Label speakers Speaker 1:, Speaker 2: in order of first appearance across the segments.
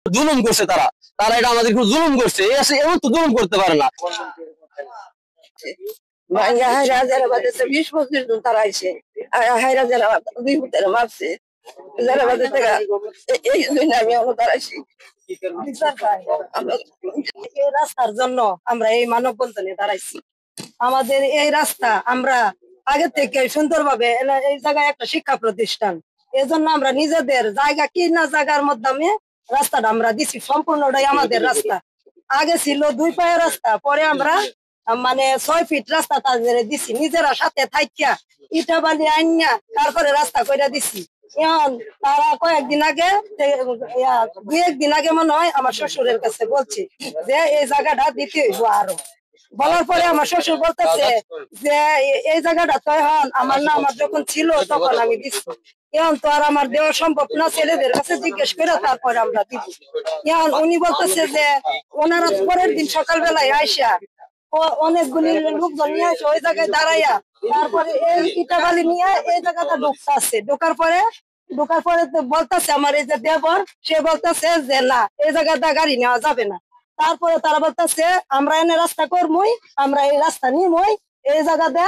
Speaker 1: জুলুম করছে তারা তারা এটা আমাদের খুব জুলুম করছে এমন তো জুলুম করতে পারে না। তারা আইসে যারা 2 ফুটের মারছে যারা এই জন্য আমি দাঁড়াইছি রাস্তার জন্য। আমরা এই মানববন্ধনে দাঁড়াইছি। আমাদের এই রাস্তা আমরা আগে থেকে সুন্দরভাবে এই জায়গায় একটা শিক্ষা প্রতিষ্ঠান, এজন্য আমরা নিজেদের জায়গা কিনা জায়গার মাধ্যমে রাস্তাটা আমরা দিছি। সম্পূর্ণটাই আমাদের রাস্তা। আগে ছিল 2 পায়ের রাস্তা, পরে আমরা মানে 6 ফিট রাস্তা তাদের দিছি নিজেরা সাথে থাইকা ইটা বালি আইনা তারপরে রাস্তা কইরা দিছি। এখন তারা কয়েকদিন আগে 2-1 দিন আগে মনে হয় আমার শ্বশুরের কাছে বলছি যে এই জায়গাটা দিতে হইব। আরো বলার পরে আমার শ্বশুর বলতেছে যে এই জায়গাটা তো এখন আমার না, আমার যখন ছিল তখন আমি দিচ্ছি, এখন তো আর আমার দেওয়া সম্ভব না, ছেলেদের কাছে জিজ্ঞেস করে তারপরে আমরা দিব। এখন উনি বলতেছে যে ওনারা পরের দিন সকালবেলায় আইসা অনেকগুলি লোকজন নিয়ে আসে ওই জায়গায় দাঁড়াইয়া তারপরে এই ইটাবালি নিয়ে এই জায়গাটা ঢুকতেছে। ঢোকার পরে বলতেছে আমার এই যে দেবর, সে বলতেছে যে না এই জায়গাটা গাড়ি নেওয়া যাবে না। তারপরে তারা বলতেছে আমরা এনে রাস্তা করবই, আমরা এই রাস্তা নিবই, এই জায়গাটা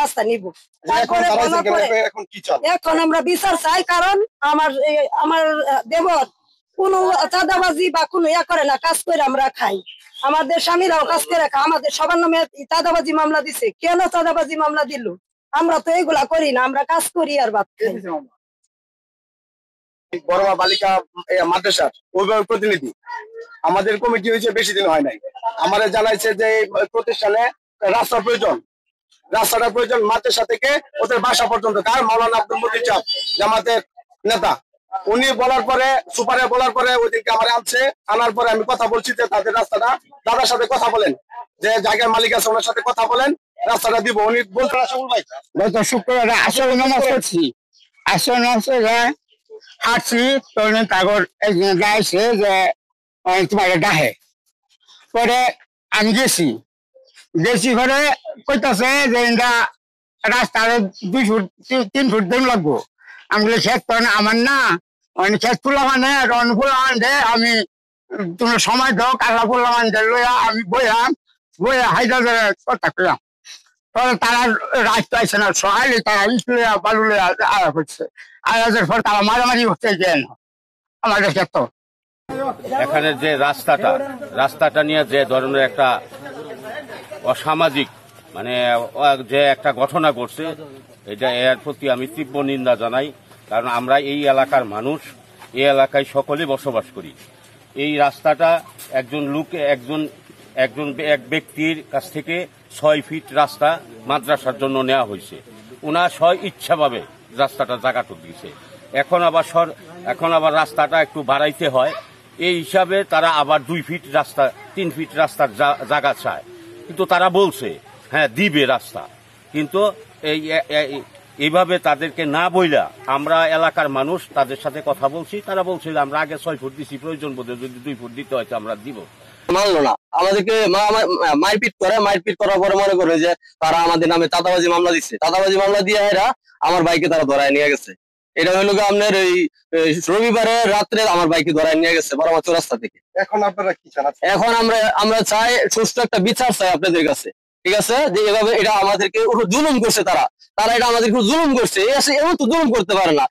Speaker 1: রাস্তা নিব। তারপরে এখন আমরা বিচার চাই, কারণ আমার দেবর কোনো চাঁদাবাজি বা কোনো ইয়া করে না, কাজ করে আমরা খাই। আমাদের স্বামীরাও কাজ করে খায়। আমাদের সবার নামে চাঁদাবাজি মামলা দিছে। কেন চাঁদাবাজি মামলা দিল? আমরা তো এগুলা করি না, আমরা কাজ করি আর ভাত খাই।
Speaker 2: বড়মা বালিকা মাদ্রাসার অভিভাবক প্রতিনিধি। আমাদের কমিটি হয়েছে বেশি দিন হয় নাই। আমাদের জানাইছে যে প্রতিষ্ঠানে রাস্তার প্রয়োজন, রাস্তাটা প্রয়োজন মাদ্রাসা থেকে ওদের বাসা পর্যন্ত। কার? মাওলানা আব্দুল মতিন সাহেব, জামাতের নেতা। উনি বলার পরে সুপারে বলার পরে ওইদিনকে আমার আনছে, আনার পরে আমি কথা বলছি যে তাদের রাস্তাটা দাদার সাথে কথা বলেন, যে জায়গার মালিক আছে ওনার সাথে কথা বলেন, রাস্তাটা দিব। উনি বলতে
Speaker 3: গত শুক্রবারে আসর নামাজ করছি, আসর নামাজ হাঁটছি তখন কাগজ একজন গাইছে যে তোমার ডাহে। পরে আমি গেছি পরে কইতাছে যে রাস্তা 2 ফুট 3 ফুট দিন লাগবো। আমি বলি খেত তো আমার না, খেত ফুলা মানে ফুলা মানে আমি তোমার সময় দাও, কালা ফুলা মানে লইয়া আমি বইয়া হাইদা কথা কইলাম। পরে তারা রাস্তা আইসে না, সহায় তারা ইট লইয়া বালু লইয়া আয়া করছে। আয়াজের পর তারা মারামারি হচ্ছে গেল আমাদের ক্ষেত্র।
Speaker 4: এখানে যে রাস্তাটা নিয়ে যে ধরনের একটা অসামাজিক মানে যে একটা ঘটনা ঘটছে, এটা এর প্রতি আমি তীব্র নিন্দা জানাই। কারণ আমরা এই এলাকার মানুষ, এই এলাকায় সকলে বসবাস করি। এই রাস্তাটা এক ব্যক্তির কাছ থেকে 6 ফিট রাস্তা মাদ্রাসার জন্য নেওয়া হয়েছে। ওনার ইচ্ছাভাবে রাস্তাটা জায়গাটা দিয়েছে। এখন আবার রাস্তাটা একটু বাড়াইতে হয়, এই হিসাবে তারা আবার 2 ফিট রাস্তা 3 ফিট রাস্তার জায়গা চায়। কিন্তু তারা বলছে হ্যাঁ দিবে রাস্তা, কিন্তু এইভাবে তাদেরকে না বইলা আমরা এলাকার মানুষ তাদের সাথে কথা বলছি। তারা বলছে আমরা আগে 6 ফুট দিছি, প্রয়োজন বোধে যদি 2 ফুট দিতে হয় আমরা দিব।
Speaker 1: মানলো না, আমাদেরকে মারপিট করার পরে মনে করে যে তারা আমাদের নামে চাঁদাবাজি মামলা দিচ্ছে। চাঁদাবাজি মামলা দিয়ে এরা আমার বাইকে তারা ধরায় নিয়ে গেছে। এটা হইলো আপনার এই রবিবারে রাত্রে আমার বাইকে ধরায় নিয়ে গেছে বড়মা চৌরাস্তা থেকে।
Speaker 2: এখন আপনারা কি চান?
Speaker 1: এখন আমরা চাই সুষ্ঠু একটা বিচার চাই আপনাদের কাছে, ঠিক আছে? যে এভাবে এটা আমাদেরকে জুলুম করছে তারা এটা আমাদের জুলুম করছে, এমন তো জুলুম করতে পারে না।